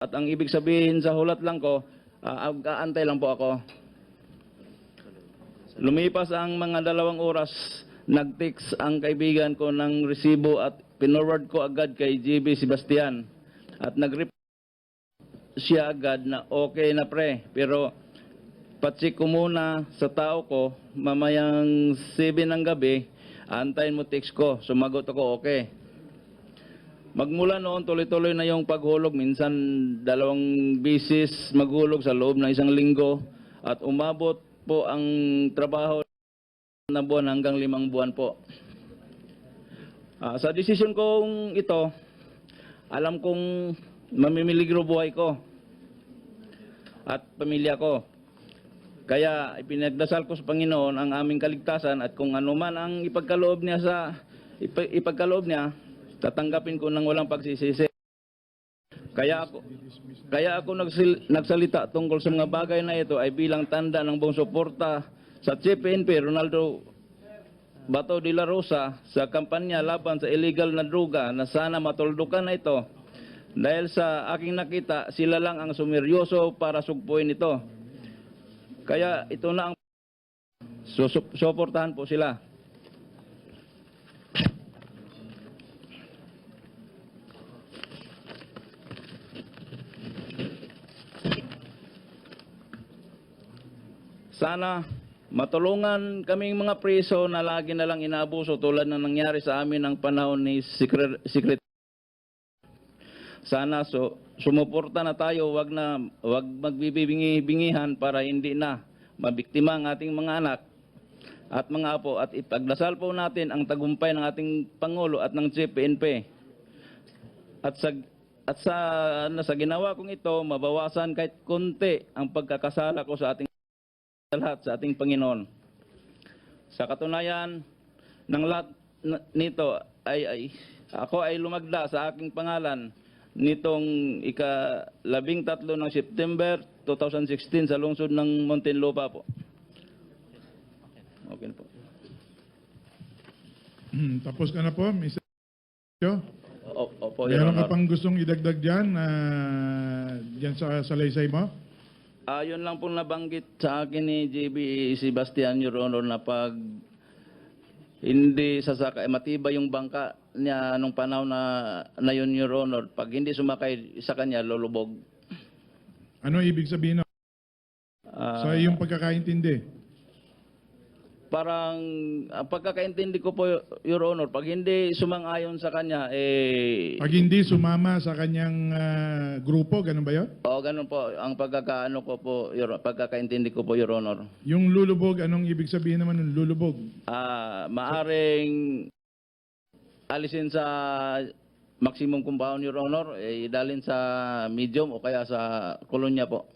At ang ibig sabihin sa hulat lang ko, aantay lang po ako. Lumipas ang mga 2 oras, nag-text ang kaibigan ko ng resibo at pinorward ko agad kay GB Sebastian. At nag-reply siya agad na okay na pre, pero patsik ko muna sa tao ko, mamayang 7 ng gabi, antayin mo text ko. Sumagot ako okay. Magmula noon, tuloy-tuloy na yung paghulog. Minsan 2 bisis maghulog sa loob ng 1 linggo. At umabot po ang trabaho na buwan hanggang 5 buwan po. Sa desisyon kong ito, alam kong mamimiligro buhay ko at pamilya ko. Kaya ipinagdasal ko sa Panginoon ang aming kaligtasan at kung ano man ang ipagkaloob niya, tatanggapin ko ng walang pagsisisi. Kaya ako nagsalita tungkol sa mga bagay na ito ay bilang tanda ng buong suporta sa Chief PNP Ronaldo Bato de la Rosa sa kampanya laban sa illegal na droga na sana matuldukan na ito. Dahil sa aking nakita, sila lang ang sumeryoso para sugpuin ito. Kaya ito na ang suportahan po sila. Sana matulungan kaming mga preso na lagi na lang inaabuso tulad ng nangyari sa amin ng panahon ni Secretary. Sana sumuporta na tayo, wag magbibingi-bingihan para hindi na mabiktima ang ating mga anak at mga apo at ipagdasal po natin ang tagumpay ng ating Pangulo at ng Chief PNP. At sa ginawa kong ito, mabawasan kahit konti ang pagkakasala ko sa ating Panginoon. Sa katunayan ng lahat nito ako ay lumagda sa aking pangalan nitong ika-13 ng September 2016 sa lungsod ng Muntinlupa po. Okay na po. Tapos ka na po, Mr. Opo, Meron ka pang gustong idagdag dyan, dyan sa salaysay mo? Yun lang pong nabanggit sa akin ni JB Sebastian, Your Honor, na pag hindi sasakay, matibay yung bangka niya nung panahon na yun, Your Honor. Pag hindi sumakay sa kanya, lulubog. Ano ibig sabihin? Sa iyong pagkakaintindi? Parang, ang pagkakaintindi ko po, Your Honor, pag hindi sumang-ayon sa kanya, Pag hindi sumama sa kanyang grupo, ganun ba yun? Oo, ganun po. Ang pagkakaintindi ko po, Your Honor. Yung lulubog, anong ibig sabihin naman ng lulubog? Maaring alisin sa maximum compound, Your Honor, idalin sa medium o kaya sa kolonya po.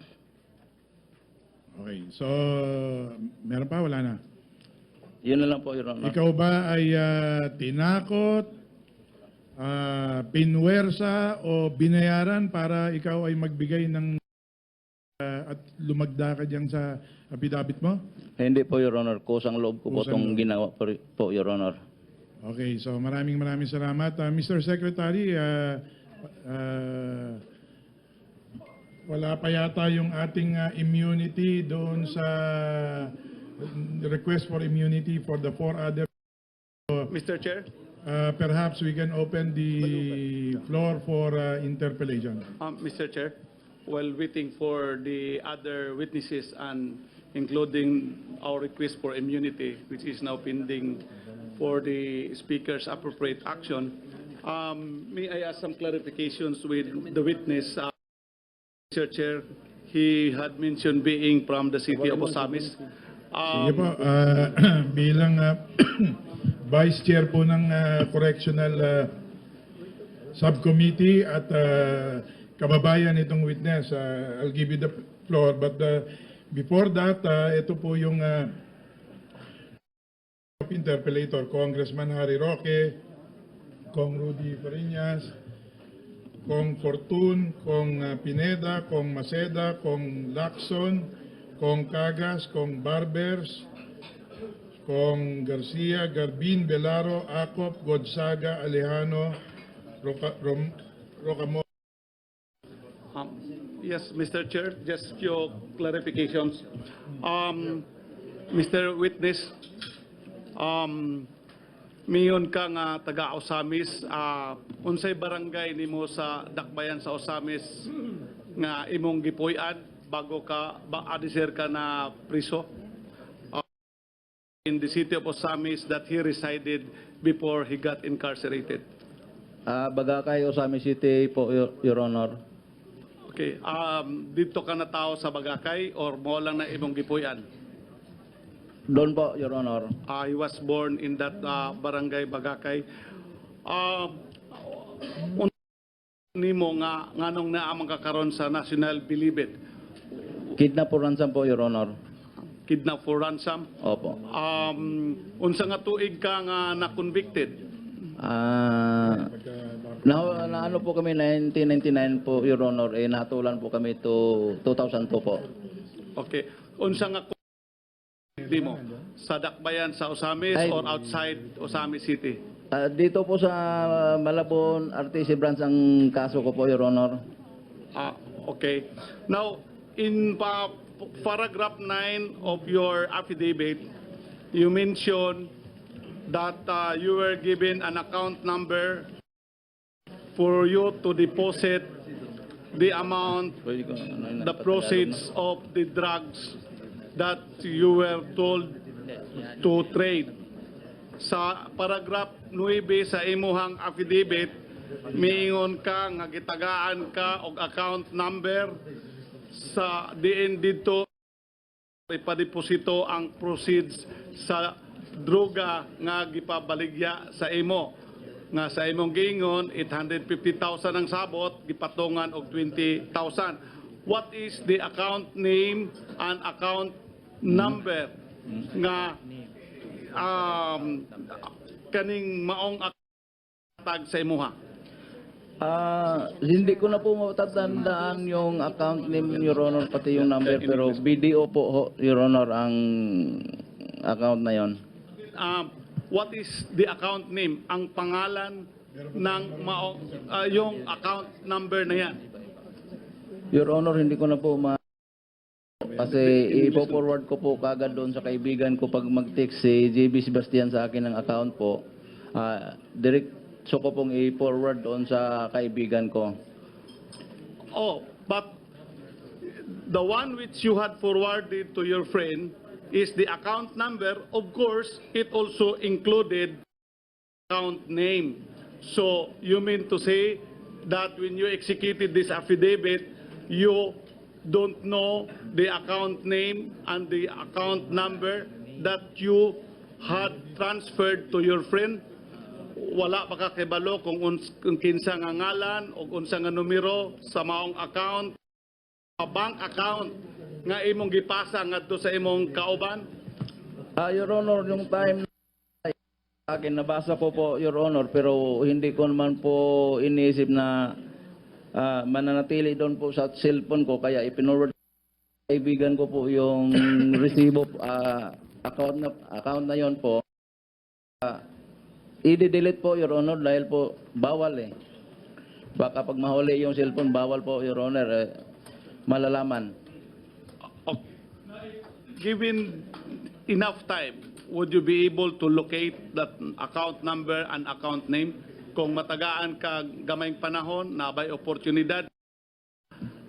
Okay, so meron pa, wala na? Yun na lang po, Your Honor. Ikaw ba ay tinakot, pinwersa o binayaran para ikaw ay magbigay ng at lumagda ka dyan sa affidavit mo? Hindi po, Your Honor. Kusang loob ko po Kusang itong loob. ginawa po, Your Honor. Okay, so maraming salamat. Mr. Secretary, wala pa yata yung ating immunity doon sa request for immunity for the 4 other. Mr. Chair, Perhaps we can open the floor for interpellation. Mr. Chair, while waiting for the other witnesses and including our request for immunity, which is now pending for the Speaker's appropriate action, may I ask some clarifications with the witness? Mr. Chair, he had mentioned being from the city of Osamis. Sige po, bilang Vice Chair po ng Correctional Subcommittee at kababayan itong witness, I'll give you the floor. But before that, ito po yung interpellator, Congressman Harry Roque, Kong Rudy Fariñas, Kong Fortun, Kong Pineda, Kong Maceda, Kong Lacson, Kong Cagas, Kong Barbers, Kong Garcia, Garbin, Belaro, Acop, Gonzaga, Alejano, Rocamora, Yes, Mr. Chair, just few clarifications. Mr. Witness, miyon ka nga taga Osamis, unsay barangay nimo sa Dakbayan sa Osamis nga imong gipuy-an bago ka adisir ka na priso? In the city of Osamis that he resided before he got incarcerated. Bagakay Osamis City po, Your Honor. Okay, dito ka na tao sa Bagakay or mo lang na imong gipuy-an? Doon po, Your Honor. He was born in that barangay Bagakay. Nimo nga nganong naamang kakaron sa National Bilibid? Kidnap for ransom po, Your Honor. Kidnap for ransom. Opo. Unsa nga tuig ka nga na-convicted? Na ano po kami 1999 po, Your Honor, natulan po kami to 2002 po. Okay. Unsa nga di mo sa Dakbayan sa Osamis Ay. or outside Osamis City? Dito po sa Malabon, RTC branch ang kaso ko po, Your Honor. Okay. Now, in paragraph 9 of your affidavit, you mentioned that you were given an account number for you to deposit the amount, the proceeds of the drugs that you were told to trade. Sa paragraph 9 sa imuhang affidavit, miingon ka nga gitagaan ka og account number sa diin dito ipadeposito ang proceeds sa droga nga gipabaligya sa imo. Nga sa imong giingon 850,000 ang sabot, gipatungan og 20,000. What is the account name and account number nga kaning maong tag sa imuha? Hindi ko na po matatandaan yung account name, Your Honor, pati yung number, pero BDO po, Your Honor, ang account na yon. What is the account name? Ang pangalan ng maong yung account number na yan? Your Honor, hindi ko na po kasi ipo-forward ko po kagad doon sa kaibigan ko pag mag-text si JB Sebastian sa akin ng account po. Diretso ko pong i-forward doon sa kaibigan ko. Oh, but the one which you had forwarded to your friend is the account number. Of course, it also included account name. So, you mean to say that when you executed this affidavit, you don't know the account name and the account number that you had transferred to your friend? Wala pa ka kibalo kung kinsa nga ngalan o unsa nga numero sa maong account, bank account nga imong gipasa ngadto sa imong kauban? Your Honor, yung time na akin, nabasa ko po, Your Honor, pero hindi ko naman po iniisip na mananatili doon po sa cellphone ko, kaya ipinurward kaibigan ko po yung resibo, account na yon po. I-delete po, Your Honor, dahil po bawal eh. Baka pag mahuli yung cellphone, bawal po, Your Honor, malalaman. Given enough time, would you be able to locate that account number and account name? Kung matagaan ka gamayng panahon, nabay oportunidad,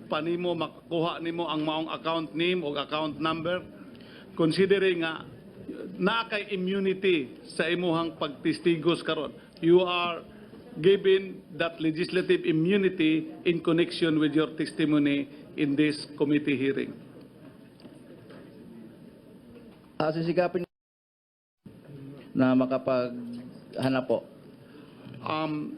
panimo makakuha nimo ang maong account name o account number, considering nga na kay immunity sa imuhang pagtistigos karon. You are given that legislative immunity in connection with your testimony in this committee hearing. Sisikapin na makapaghanap po.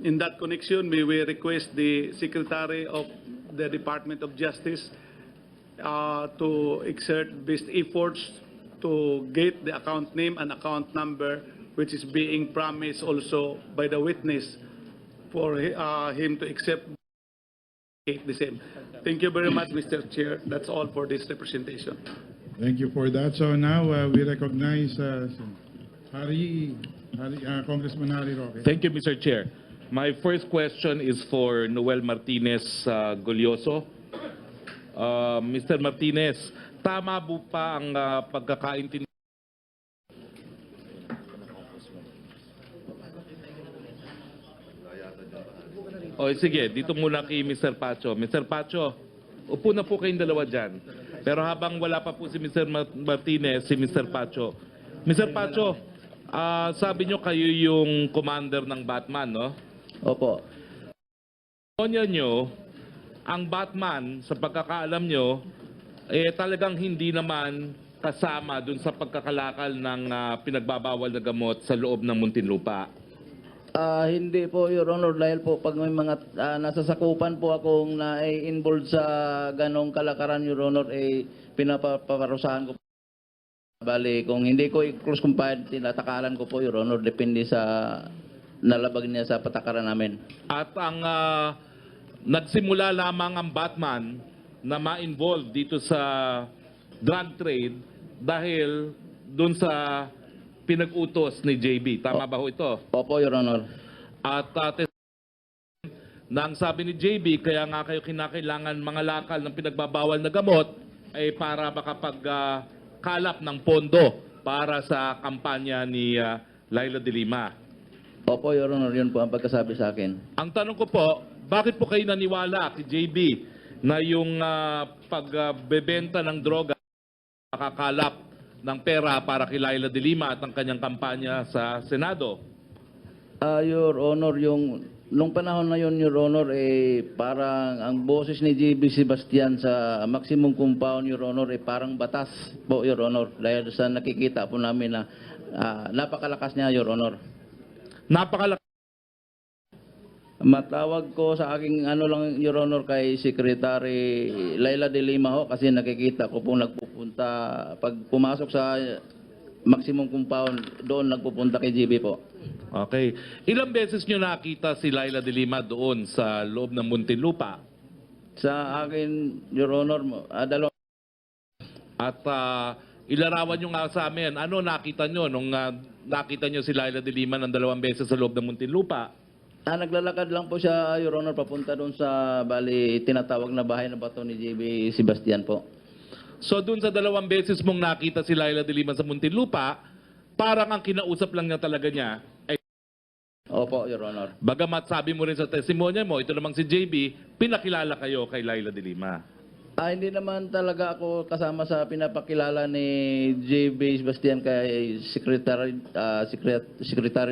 In that connection, we will request the Secretary of the Department of Justice to exert best efforts to get the account name and account number which is being promised also by the witness for him to accept the same. Thank you very much, Mr. Chair. That's all for this representation. Thank you for that. So now we recognize Congressman Harry Roque. Thank you, Mr. Chair. My first question is for Noel Martinez Golyoso. Mr. Martinez, tama po pa ang pagkakaintindi? O sige, dito muna kay Mr. Pacho. Mr. Pacho, upo na po kayong dalawa dyan. Pero habang wala pa po si Mr. Martinez, si Mr. Pacho. Mr. Pacho, sabi nyo kayo yung commander ng Batman, no? Opo. Onya nyo, ang Batman, sa pagkakaalam nyo, talagang hindi naman kasama dun sa pagkakalakal ng pinagbabawal na gamot sa loob ng Muntinlupa. Hindi po, Your Honor, dahil po pag may mga nasasakupan po akong na-involved sa ganong kalakaran, Your Honor, pinapaparusahan ko po. Bali, kung hindi ko i-close compliant, tinatakalan ko po, Your Honor, depende sa nalabag niya sa patakaran namin. At ang nagsimula lamang ang Batman na ma-involve dito sa drug trade dahil dun sa pinag-utos ni JB. Tama ba ho ito? Opo, Your Honor. At nang sabi ni JB, kaya nga kayo kinakailangan mga lakal ng pinagbabawal na gamot ay para makapagkalap ng pondo para sa kampanya ni Laila de Lima. Opo, Your Honor, yun po ang pagkasabi sa akin. Ang tanong ko po, bakit po kayo naniwala kay JB na yung pagbebenta ng droga makakalap ng pera para kay Laila de Lima at ang kanyang kampanya sa Senado? Your Honor, nung panahon na yun, Your Honor, parang ang boses ni JB Sebastian sa maximum compound, Your Honor, parang batas po, Your Honor. Dahil sa nakikita po namin na napakalakas niya, Your Honor. Napakalakas. Matawag ko sa aking lang, Your Honor, kay Secretary Laila de Lima ho, kasi nakikita ko pong nagpupunta, pag pumasok sa maximum compound, doon nagpupunta kay JB po. Okay. Ilang beses nyo nakita si Laila de Lima doon sa loob ng Muntinlupa? Sa akin, Your Honor, dalawa. At ilarawan nyo nga sa amin, ano nakita nyo nung nakita nyo si Laila de Lima ng 2 beses sa loob ng Muntinlupa? Naglalakad lang po siya, Your Honor, papunta doon sa, bali, tinatawag na bahay na bato ni JB Sebastian po. So doon sa 2 beses mong nakita si Laila de Lima sa Muntinlupa, parang ang kinausap lang niya talaga niya ay... Opo, Your Honor. Bagamat sabi mo rin sa testimonya mo, ito namang si JB, pinakilala kayo kay Laila de Lima. Hindi naman talaga ako kasama sa pinapakilala ni JB Sebastian kay Secretary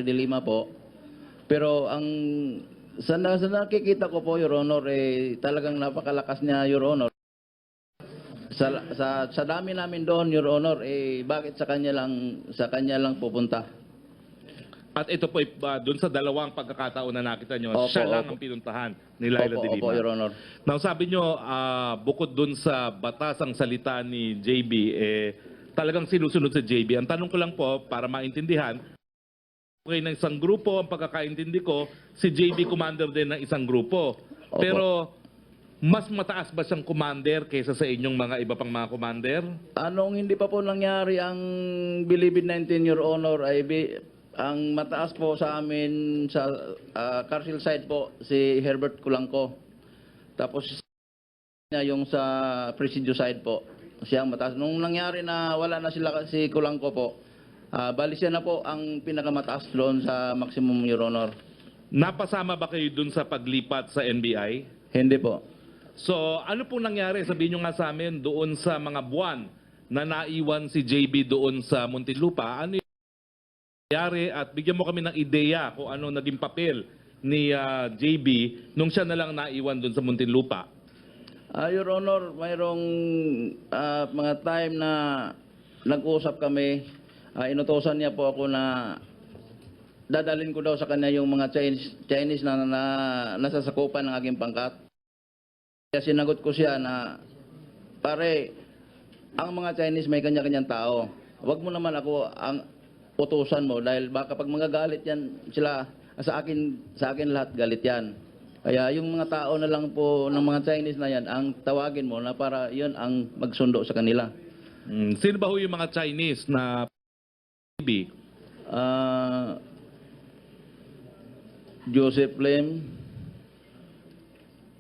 de Lima po. Pero ang sa nakikita ko po, Your Honor, talagang napakalakas niya, Your Honor. Sa dami namin doon, Your Honor, bakit sa kanya lang pupunta? At ito po, doon sa 2 pagkakataon na nakita nyo, Opo, siya lang opo. ang pinuntahan ni Laila de Lima. Opo, Your Honor. Now, sabi nyo, bukod doon sa batas ang salita ni JB, talagang sinusunod sa JB. Ang tanong ko lang po, para maintindihan, okay, ng isang grupo, ang pagkakaintindi ko, si JB commander din ng isang grupo. Opo. Pero, mas mataas ba siyang commander kaysa sa inyong mga iba pang mga commander? Anong hindi pa po nangyari ang Bilibid 19, Your Honor, ang mataas po sa amin sa Carcel side po, si Herbert Culangco. Tapos niya yung sa Presidio side po, siya ang mataas. Nung nangyari na wala na sila si Culangco po, bali siya na po ang pinakamataas doon sa maximum, Your Honor. Napasama ba kayo doon sa paglipat sa NBI? Hindi po. So, ano po nangyari? Sabihin nyo nga sa amin doon sa mga buwan na naiwan si JB doon sa Muntinlupa. Ano yung nangyari? At bigyan mo kami ng ideya kung ano naging papel ni JB nung siya na lang naiwan doon sa Muntinlupa. Your Honor, mayroong mga time na nag-usap kami. Inutosan niya po ako na dadalhin ko daw sa kanya yung mga Chinese na nasasakupan ng aking pangkat. Kaya sinagot ko siya na, pare, ang mga Chinese may kanya-kanyang tao. Huwag mo naman ako ang utusan mo dahil baka pag magagalit yan sila, sa akin lahat galit yan. Kaya yung mga tao na lang po ng mga Chinese na yan, ang tawagin mo na para yun ang magsundo sa kanila. Sino ba ho yung mga Chinese na JB? Joseph Lim,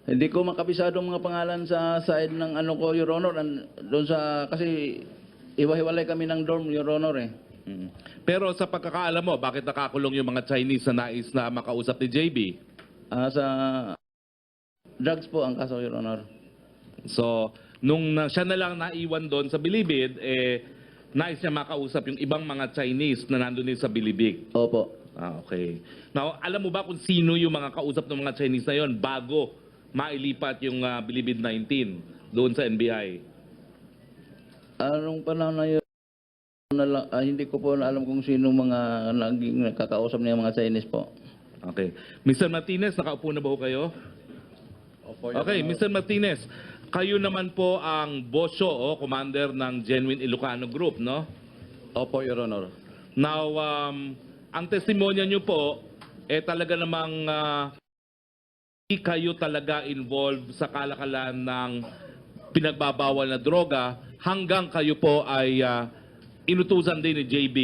Hindi ko makabisadong mga pangalan sa side ng ano ko, Your Honor. Doon sa, kasi iwa-hiwalay kami ng dorm, Your Honor eh. Mm. Pero sa pagkakaalam mo, bakit nakakulong yung mga Chinese na nais na makausap ni JB? Sa drugs po ang kaso, Your Honor. So, nung siya na lang naiwan doon sa Bilibid, nais niya makausap yung ibang mga Chinese na nandun din sa Bilibid. Opo. Okay. Now, alam mo ba kung sino yung mga kausap ng mga Chinese na yon bago mailipat yung Bilibid 19 doon sa NBI? Anong panahon na yun? Hindi ko po alam kung sino mga naging nakakausap niya mga Chinese po. Okay. Mr. Martinez, nakaupo na ba ho kayo? Okay, Mr. Martinez, kayo naman po ang bosyo o commander ng Genuine Ilocano Group, no? Opo, Your Honor. Now, ang testimonya nyo po, talaga namang hindi kayo talaga involved sa kalakalan ng pinagbabawal na droga hanggang kayo po ay inutusan din ni JB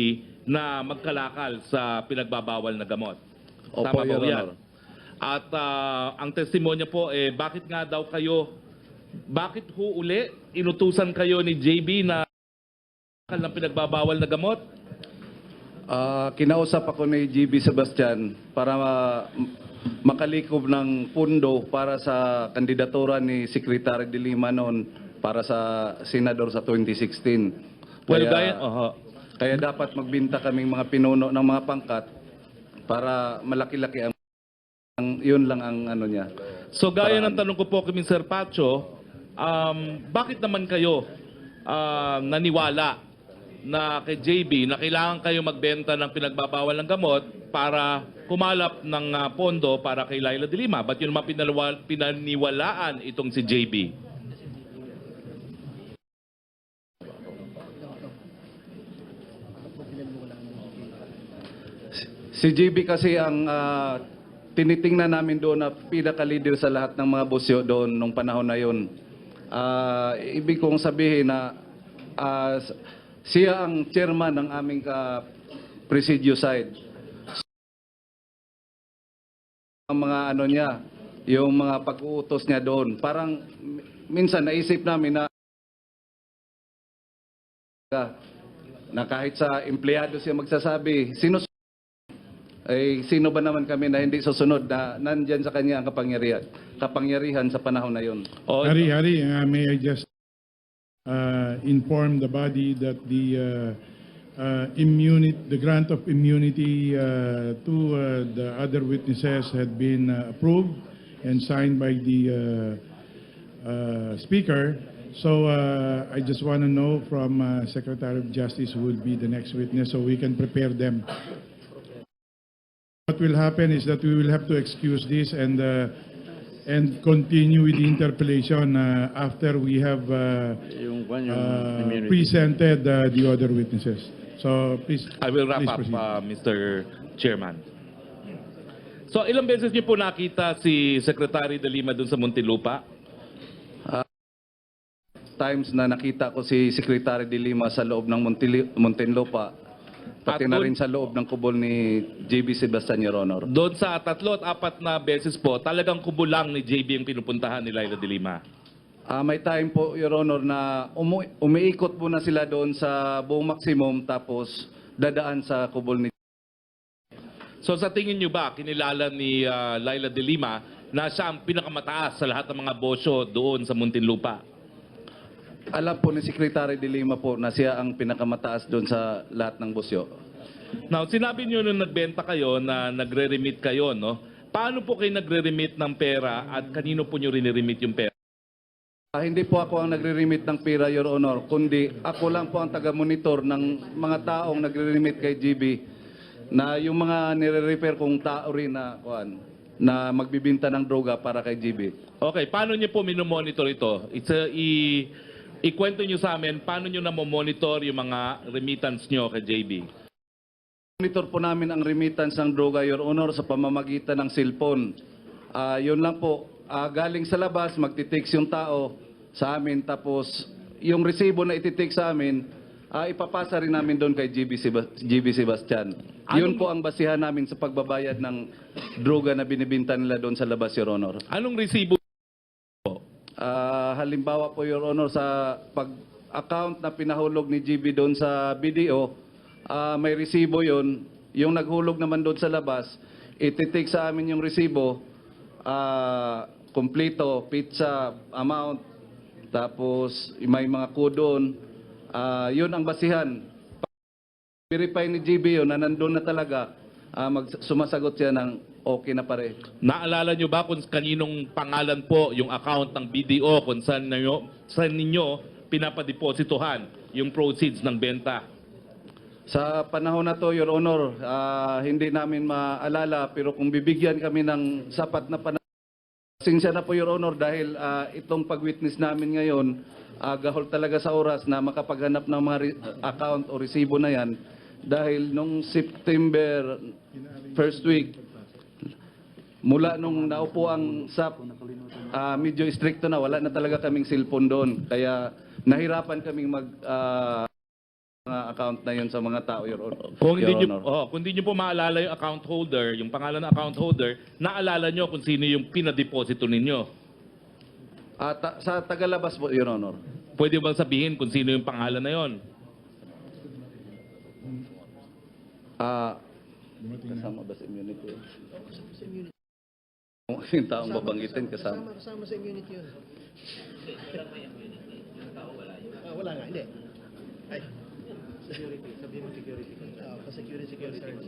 na magkalakal sa pinagbabawal na gamot. Opo, Tama ba Your ho yan? Honor. At ang testimonya po, bakit nga daw kayo, bakit ho uli inutusan kayo ni JB na ng pinagbabawal na gamot? Kinausap ako ni GB Sebastian para makalikob ng pundo para sa kandidatura ni Secretary de Lima noon para sa senador sa 2016. Well, Kaya dapat magbinta kaming mga pinuno ng mga pangkat para malaki-laki yun lang ang ano niya. So gaya ng tanong ko po kay Mr. Pacho, bakit naman kayo naniwala na kay JB na kailangan kayo magbenta ng pinagbabawal ng gamot para kumalap ng pondo para kay Laila de Lima? Ba't yun naman pinaniwalaan itong si JB? Si GB kasi ang tinitingnan namin doon na pinaka-leader sa lahat ng mga busyo doon nung panahon na yun. Ibig kong sabihin na siya ang chairman ng aming presidio side. Ang mga ano niya, yung mga pag-uutos niya doon. Parang minsan naisip namin na kahit sa empleyado siya magsasabi, sino ba naman kami na hindi susunod na nandyan sa kanya ang kapangyarihan sa panahon na yun. Hari, may I just inform the body that the the grant of immunity to the other witnesses had been approved and signed by the Speaker. So I just want to know from Secretary of Justice who will be the next witness so we can prepare them. What will happen is that we will have to excuse this and continue with the interpellation after we have presented the other witnesses. So please, I will wrap please up, proceed. Mr. Chairman. So ilang beses niyo po nakita si Secretary de Lima doon sa Muntinlupa? Times na nakita ko si Secretary de Lima sa loob ng Muntinlupa, pati At na doon- rin sa loob ng kubol ni JB Sebastian, Your Honor. Doon sa 3 at 4 na beses po, talagang kubulang ni JB ang pinupuntahan ni Laila de Lima. May time po, Your Honor, na umiikot muna sila doon sa buong maximum tapos dadaan sa kubol ni So sa tingin niyo ba, kinilala ni Laila de Lima na siya ang pinakamataas sa lahat ng mga bosyo doon sa Muntinlupa? Alam po ni Secretary de Lima po na siya ang pinakamataas doon sa lahat ng busyo. Now, sinabi niyo nung nagbenta kayo na nagre-remit kayo, no? Paano po kayo nagre-remit ng pera at kanino po niyo riniremit yung pera? Hindi po ako ang nagre-remit ng pera, Your Honor, kundi ako lang po ang taga-monitor ng mga taong nagre-remit kay GB na yung mga nire-refer kong tao rin na magbibinta ng droga para kay GB. Okay, paano niyo po minomonitor ito? Ikwento niyo sa amin, paano niyo na-monitor yung mga remittance niyo kay JB? Monitor po namin ang remittance ng droga, Your Honor, sa pamamagitan ng cellphone. Yun lang po, galing sa labas, magtitext yung tao sa amin, tapos yung resibo na ititext sa amin, ipapasa rin namin doon kay GB Sebastian. Yun po ang basihan namin sa pagbabayad ng droga na binibinta nila doon sa labas, Your Honor. Anong resibo Halimbawa po, Your Honor, sa pag-account na pinahulog ni GB doon sa BDO, may resibo yon. Yung naghulog naman doon sa labas, ititik sa amin yung resibo, kompleto, pizza, amount, tapos may mga kudon. Yun ang basihan. Verify ni GB yun na nandun na talaga, sumasagot siya ng okay na pare. Naalala nyo ba kung kaninong pangalan po yung account ng BDO kung saan ninyo pinapadepositohan yung proceeds ng benta? Sa panahon na to, Your Honor, hindi namin maalala, pero kung bibigyan kami ng sapat na panahon, pasensya na po, Your Honor, dahil itong pag-witness namin ngayon, gahol talaga sa oras na makapaghanap ng mga account o resibo na yan. Dahil nung September first week, mula nung naupo ang SAP, medyo stricto na, wala na talaga kaming cellphone doon. Kaya nahirapan kaming mga account na yun sa mga tao, Your Honor. Kung hindi nyo po maalala yung account holder, yung pangalan ng account holder, naalala nyo kung sino yung pinadeposito ninyo. Sa tagalabas po, Your Honor. Pwede bang sabihin kung sino yung pangalan na yon? Kasama ba sa immunity? Yung taong babanggitin kasama. Kasama sa immunity yun. Wala nga, hindi. Ay. Security, sabihin mo security. Security concern.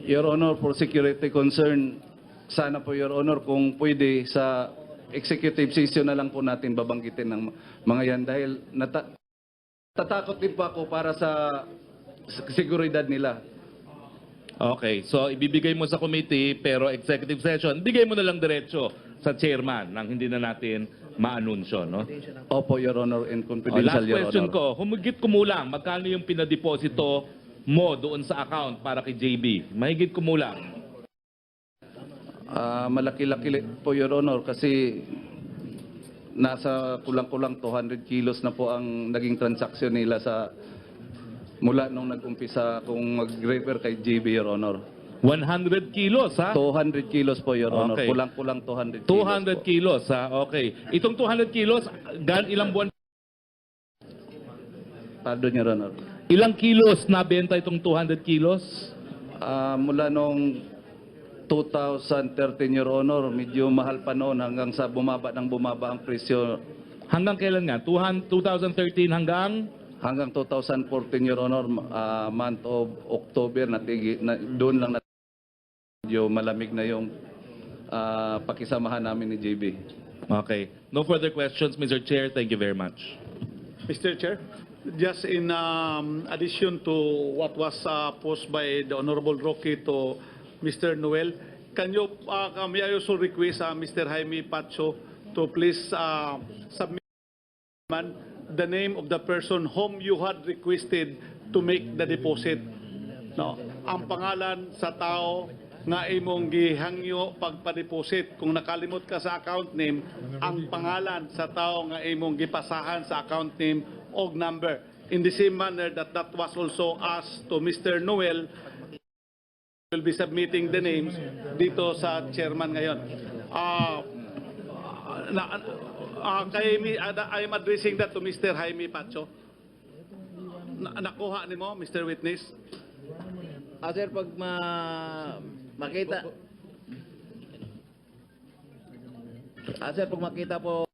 Your Honor, for security concern, sana po, Your Honor, kung pwede sa executive session na lang po natin babanggitin ng mga yan dahil natatakot din po ako para sa seguridad nila. Okay, so ibibigay mo sa committee pero executive session, bigay mo na lang diretso sa chairman nang hindi na natin maanunsyo, no? Opo, Your Honor, and Oh, confidential, last Your question Honor. ko, humigit kumulang, magkano yung pinadeposito mo doon sa account para kay JB? Mahigit kumulang. Malaki-laki po, Your Honor, kasi nasa kulang-kulang 200 kilos na po ang naging transaksyon nila sa mula nung nag-umpisa kung mag-refer kay JB, Your Honor. 100 kilos, ha? 200 kilos po, Your Honor. Okay. Kulang-kulang 200 kilos 200 po. kilos, ha? Okay. Itong 200 kilos, ilang buwan? Pardon, Your Honor. Ilang kilos nabenta itong 200 kilos? Mula nung 2013, Your Honor, medyo mahal pa noon hanggang sa bumaba ang presyo. Hanggang kailan nga? 2013 hanggang? Hanggang 2014, Your Honor, month of October, doon lang medyo malamig na yung pakisamahan namin ni JB. Okay. No further questions, Mr. Chair. Thank you very much. Mr. Chair, just in addition to what was posed by the Honorable Roque to Mr. Noel, may I also request Mr. Jaime Pacho to please submit the name of the person whom you had requested to make the deposit. No, ang pangalan sa tao nga imong gihangyo pagpa-deposit. Kung nakalimot ka sa account name, ang pangalan sa tao nga imong gipasahan sa account name og number. In the same manner that was also asked to Mr. Noel, will be submitting the names dito sa chairman ngayon. I am addressing that to Mr. Jaime Pacho. Nakuha ni mo, Mr. Witness? Sir, pag makita... sir, pag makita po,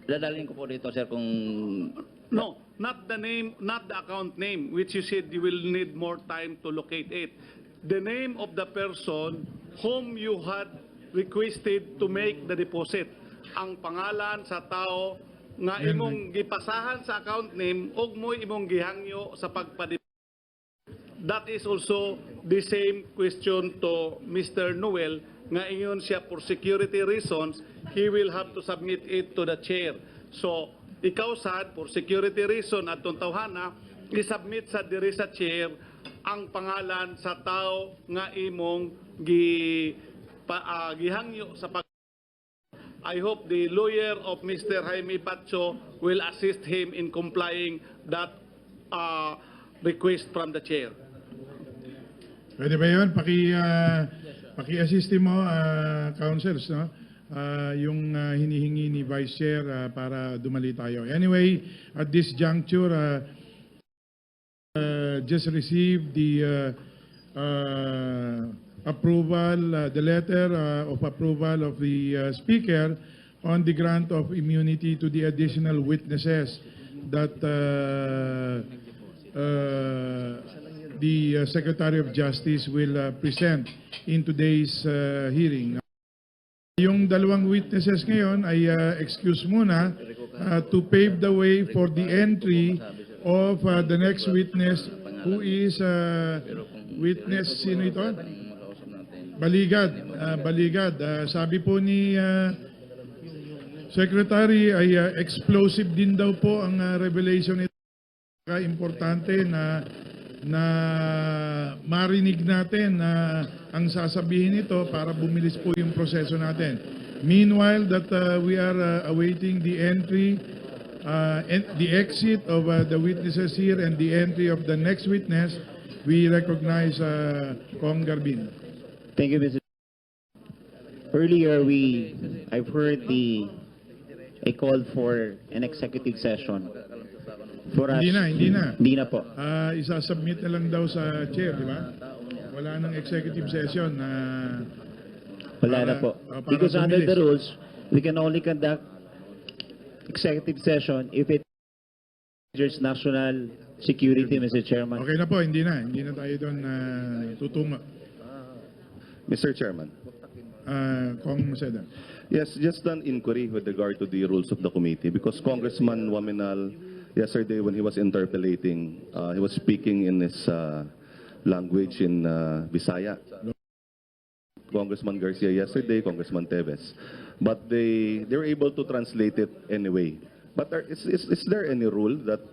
dadalhin ko po dito, sir, kung... No, not the name, not the account name, which you said you will need more time to locate it. The name of the person whom you had requested to make the deposit. Ang pangalan sa tao nga imong gipasahan sa account name ug mo imong gihangyo sa pagpa-deposit. That is also the same question to Mr. Noel nga ingon siya for security reasons, he will have to submit it to the chair. So, ikaw sad, for security reason at tawhana, i-submit sa diri sa chair ang pangalan sa tao nga imong gihangyo sa pag. I hope the lawyer of Mr. Jaime Pacho will assist him in complying that request from the chair. Pwede ba yun? Paki-assist mo, councils, no? yung hinihingi ni Vice Chair para dumali tayo. Anyway, at this juncture, just received the approval, the letter of approval of the Speaker on the grant of immunity to the additional witnesses that the Secretary of Justice will present in today's hearing. Yung dalawang witnesses ngayon ay excuse muna to pave the way for the entry of the next witness who is witness, sino ito? Baligad. Baligad. Sabi po ni Secretary ay explosive din daw po ang revelation nito. Importante na marinig natin na ang sasabihin nito para bumilis po yung proseso natin. Meanwhile, that we are awaiting the entry, the exit of the witnesses here and the entry of the next witness, we recognize Kong Garbin. Thank you, Mr. Earlier, I've heard a call for an executive session. For us, Hindi na. Hindi na po. Isasubmit na lang daw sa chair, di ba? Wala nang executive session. Wala na po. para Because under bumilis. the rules, we can only conduct executive session if it endangers national security, Mr. Chairman. Okay na po, hindi na. Hindi na tayo doon tutungo. Mr. Chairman. Kong Seda. Yes, just an inquiry with regard to the rules of the committee because Congressman Waminal, yesterday when he was interpellating, he was speaking in his language in Bisaya. Congressman Garcia yesterday, Congressman Teves. But they were able to translate it anyway. But is there any rule that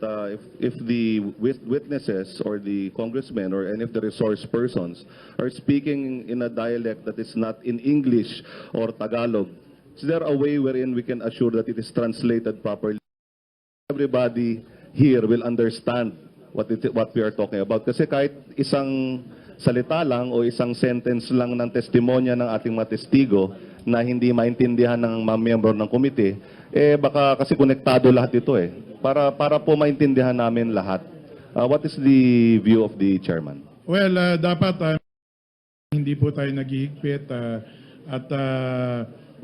if the witnesses or the congressmen or any of the resource persons are speaking in a dialect that is not in English or Tagalog, is there a way wherein we can assure that it is translated properly? Everybody here will understand what we are talking about. Kasi kahit isang salita lang o isang sentence lang ng testimonya ng ating mga testigo na hindi maintindihan ng mga miyembro ng komite, baka kasi konektado lahat ito para po maintindihan namin lahat. What is the view of the chairman? Well, dapat hindi po tayo naghihigpit at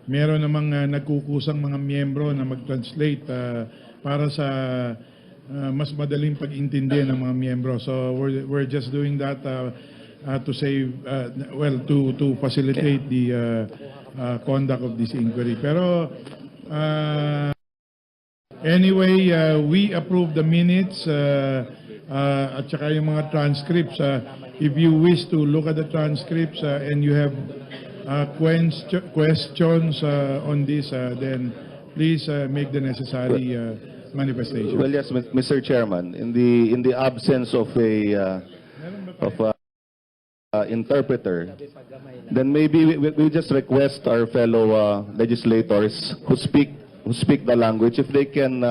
meron namang nagkukusang mga miyembro na mag-translate para sa mas madaling pag-intindi ng mga miyembro. So we're just doing that to save, to facilitate the conduct of this inquiry. Pero anyway, we approve the minutes at saka yung mga transcripts. If you wish to look at the transcripts and you have questions on this, then please make the necessary manifestation. Well, yes, Mr. Chairman, in the absence of a interpreter, then maybe we just request our fellow legislators who speak the language if they can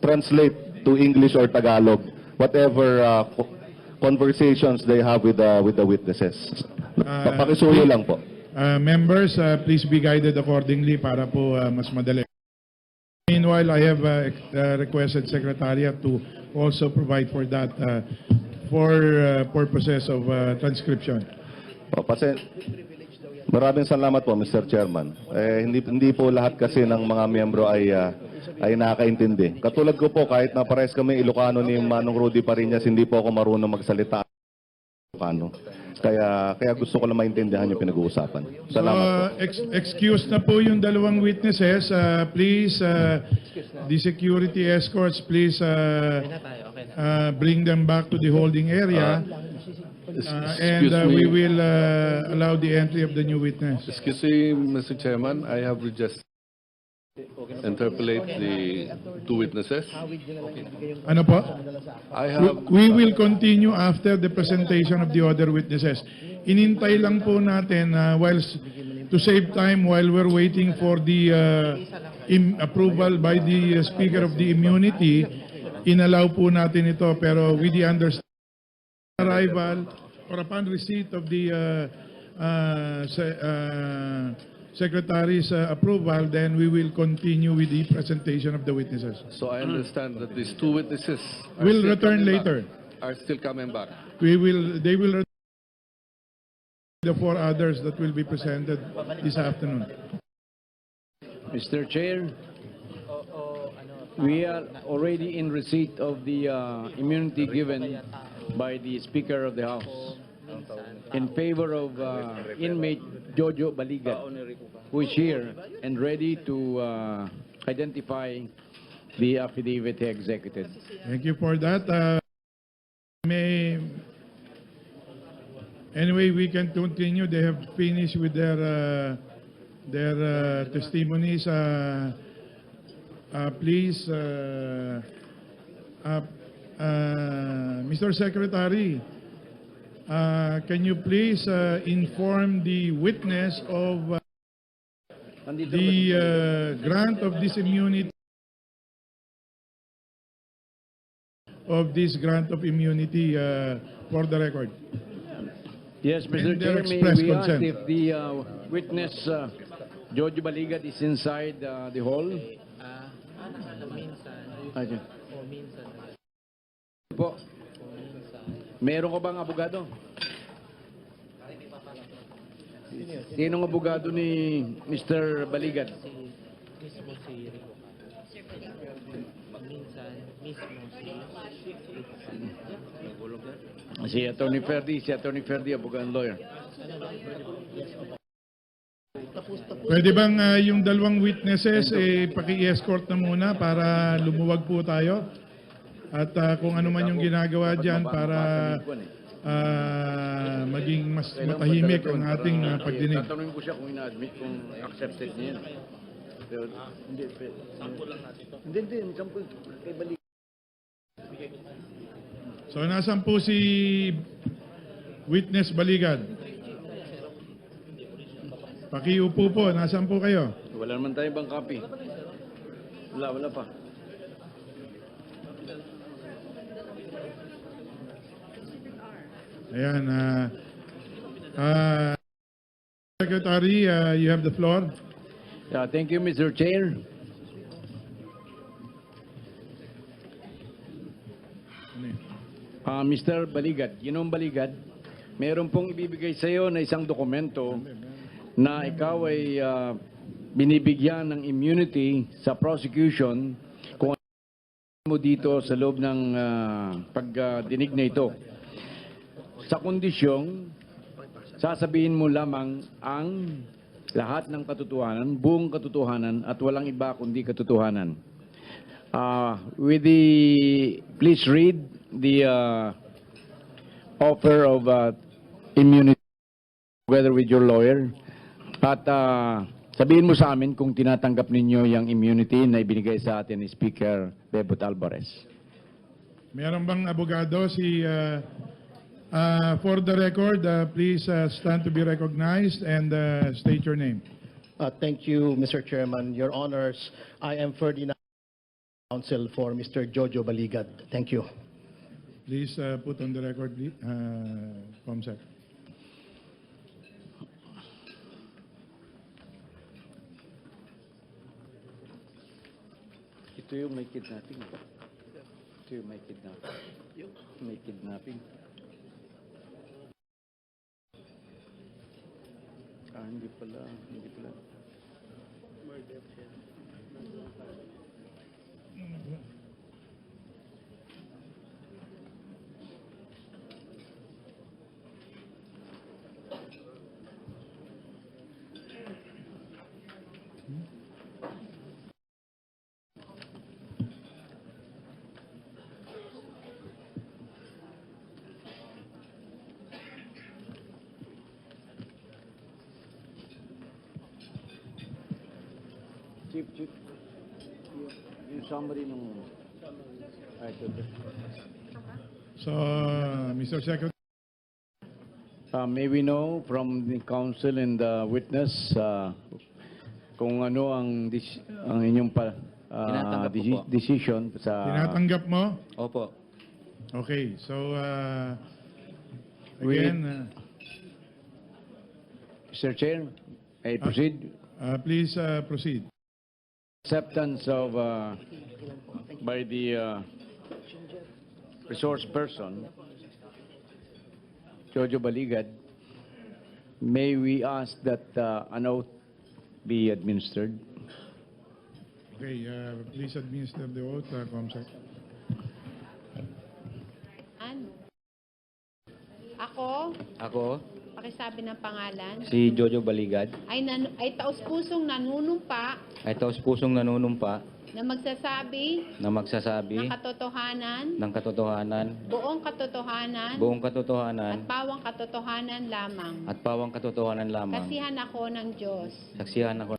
translate to English or Tagalog whatever conversations they have with the witnesses. Pakisuyo lang po. Members, please be guided accordingly para po mas madali. Meanwhile, I have requested Secretariat to also provide for that for purposes of transcription. Maraming salamat po, Mr. Chairman. Hindi po lahat kasi ng mga miyembro ay nakakaintindi. Katulad ko po, kahit na parehas kami Ilocano ni Manong Rudy Pariñas, hindi po ako marunong magsalita Ilocano. Kaya gusto ko lang maintindihan yung pinag-uusapan. Salamat po. Excuse na po yung dalawang witnesses. Please, the security escorts, please bring them back to the holding area. And we will allow the entry of the new witness. Excuse me, Mr. Chairman, I have just interpolate the two witnesses. Ano po? I have We will continue after the presentation of the other witnesses. Inintay lang po natin to save time while we're waiting for the approval by the Speaker of the Immunity, inallow po natin ito pero with the understanding arrival or upon receipt of the Secretary's approval, then we will continue with the presentation of the witnesses. So I understand that these two witnesses are Will still return coming back. later. Are still coming back. They will return the 4 others that will be presented this afternoon. Mr. Chair, we are already in receipt of the immunity given by the Speaker of the House in favor of inmate Jojo Baligat, who is here and ready to identify the affidavit he executed. Thank you for that. Anyway, we can continue. They have finished with their testimonies. Please, Mr. Secretary, can you please inform the witness of the grant of this immunity? Of this grant of immunity for the record. Yes, Mr. And their Chair, may express we ask consent. if the witness, Jojo Baligat, is inside the hall? Ayun. Po. Meron ko bang abogado? Sinong abogado ni Mr. Baligat? Mismo si Rico. Minsan, mismo Si Attorney Ferdi, abogado lawyer. Pwede bang yung dalawang witnesses paki-escort na muna para lumuwag po tayo? At kung ano man yung ginagawa dyan para maging mas matahimik ang ating pagdinig. Tatanungin ko siya kung ina-admit kung accepted niya. Pero, hindi. Sample lang natin ito. Hindi. Sample kay Baligat. So nasan po si witness Baligad? Pakiupo po, nasan po kayo? Wala naman tayong bang copy. Wala pa. Ayan. Secretary, you have the floor. Thank you, Mr. Chair. Mr. Baligat, Ginong Baligat, meron pong ibibigay sa iyo na isang dokumento na ikaw ay binibigyan ng immunity sa prosecution kung ano mo dito sa loob ng pagdinig na ito. Sa kondisyong, sasabihin mo lamang ang lahat ng katotohanan, buong katotohanan at walang iba kundi katotohanan. Please read the offer of immunity together with your lawyer. At sabihin mo sa amin kung tinatanggap ninyo yung immunity na ibinigay sa atin ni Speaker Bebot Alvarez. Meron bang abogado si for the record, please stand to be recognized and state your name. Thank you, Mr. Chairman. Your Honors, I am Ferdinand, counsel for Mr. Jojo Baligat. Thank you. Please put on the record, Comsec. Ito yung may kidnapping. Ito yung may kidnapping. May kidnapping. Hindi pala. Chief. Yung summary nung... So, Mr. Secretary. May we know from the counsel and the witness kung ano ang inyong decision sa... Tinatanggap mo? Opo. Okay, so again, Mr. Chair, I proceed. Please proceed. Acceptance of, by the resource person, Jojo Baligad, may we ask that an oath be administered? Okay, please administer the oath, Comsec. Ano? Ako, Ako, pakisabi ng pangalan, si Jojo Baligad, ay taus-pusong nanunumpa ay taos-pusong nanunumpa na magsasabi na magsasabi ng katotohanan, ng katotohanan, buong katotohanan, buong katotohanan, at pawang katotohanan lamang. at pawang katotohanan lamang. Kasihan ako ng Diyos. Saksihan ako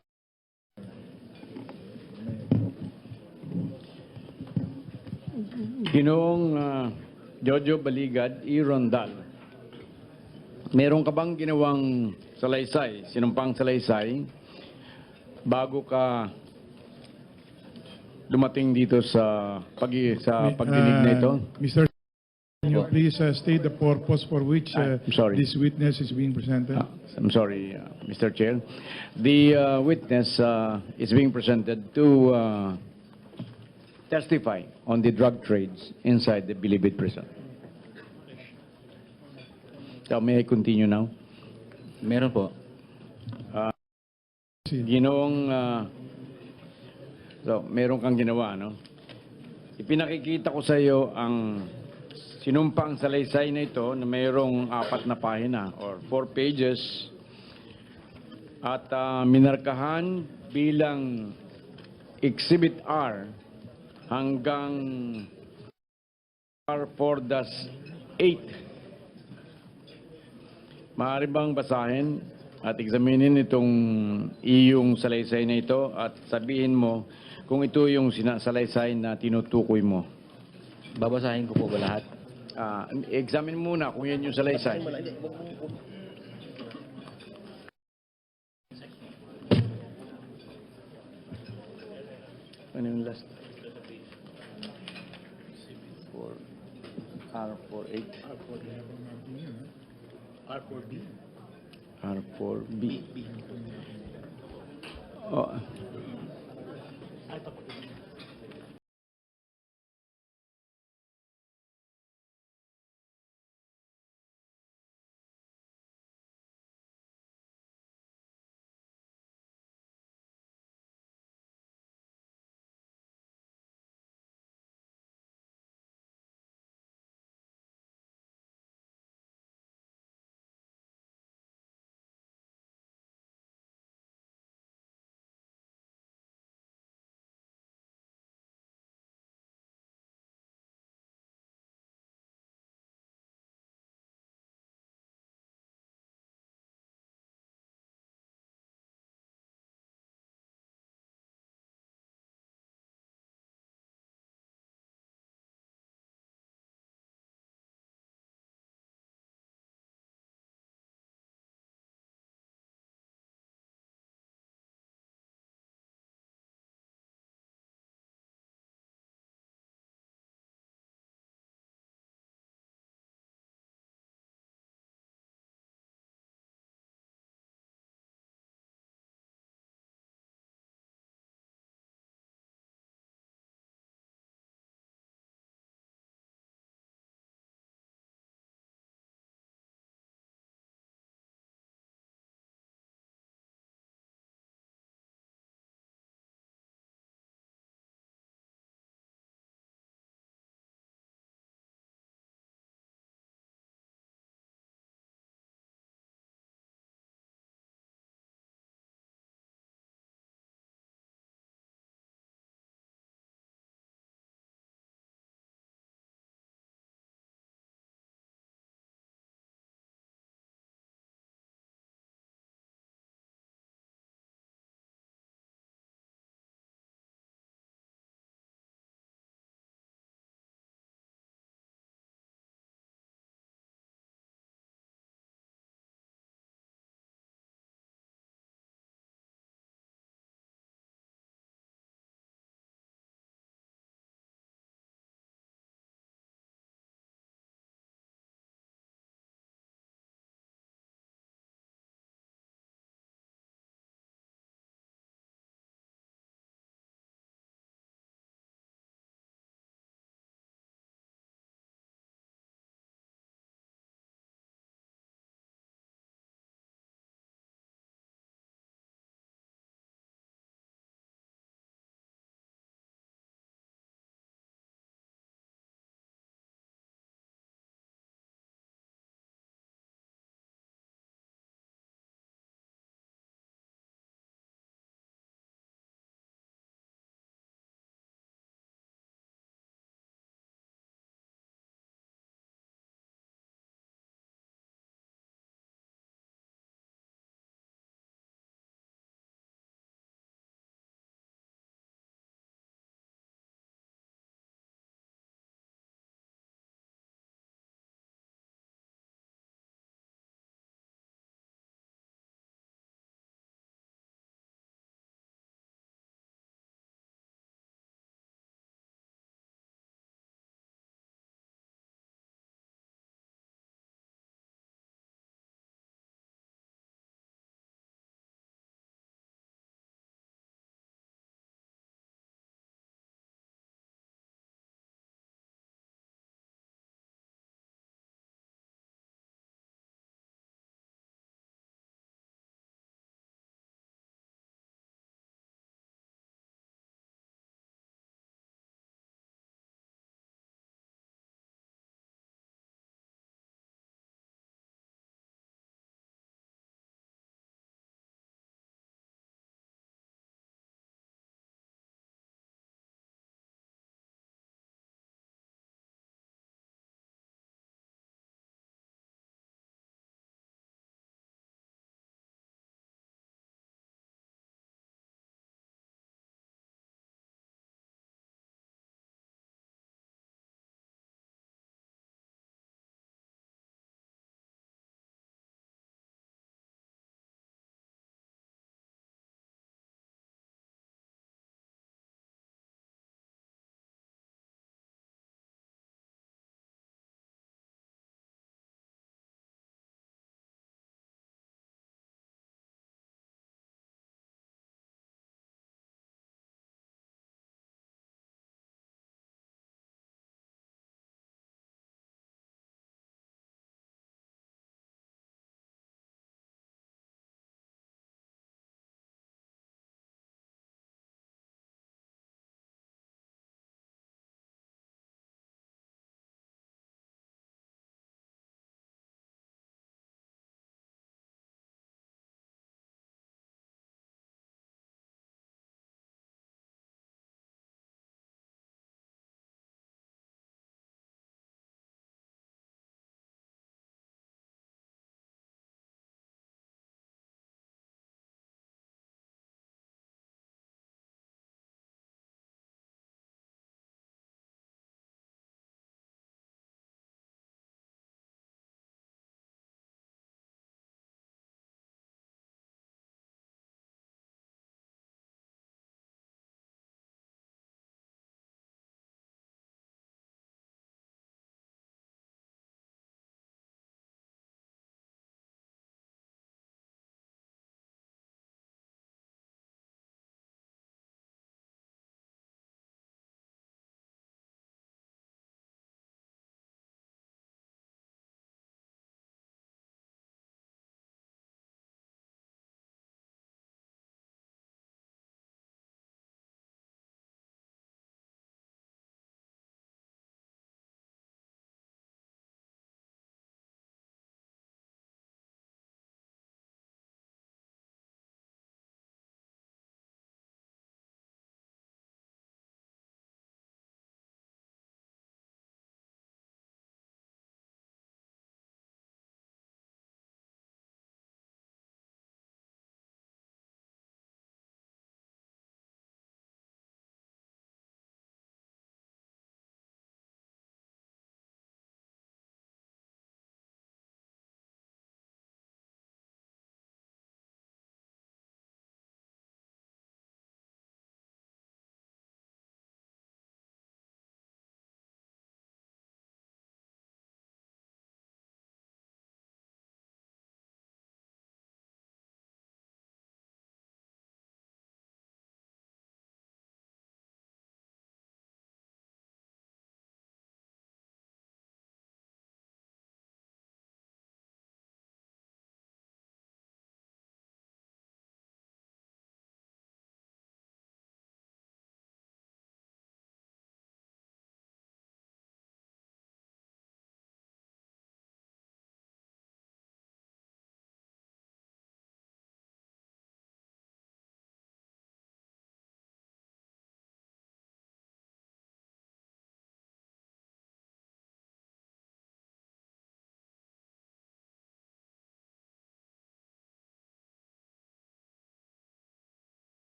Ginoong Jojo Baligad E. Rondal, meron ka bang ginawang salaysay, sinumpang salaysay, bago ka dumating dito sa pagdinig na ito? Mr. Can you please state the purpose for which I'm sorry. this witness is being presented? I'm sorry, Mr. Chair. The witness is being presented to testify on the drug trades inside the Bilibid prison. So may I continue now? Meron po. Ginoong, so meron kang ginawa, no? Ipinakikita ko sa iyo ang sinumpang salaysay na ito na mayroong 4 na pahina or 4 pages at minarkahan bilang Exhibit R hanggang R4-8. Maaari bang basahin at examinin itong iyong salaysay na ito at sabihin mo kung ito yung salaysay na tinutukoy mo? Babasahin ko po ba lahat? Examine muna kung yan yung salaysay. Ano yung last? R48. R4B. Oh.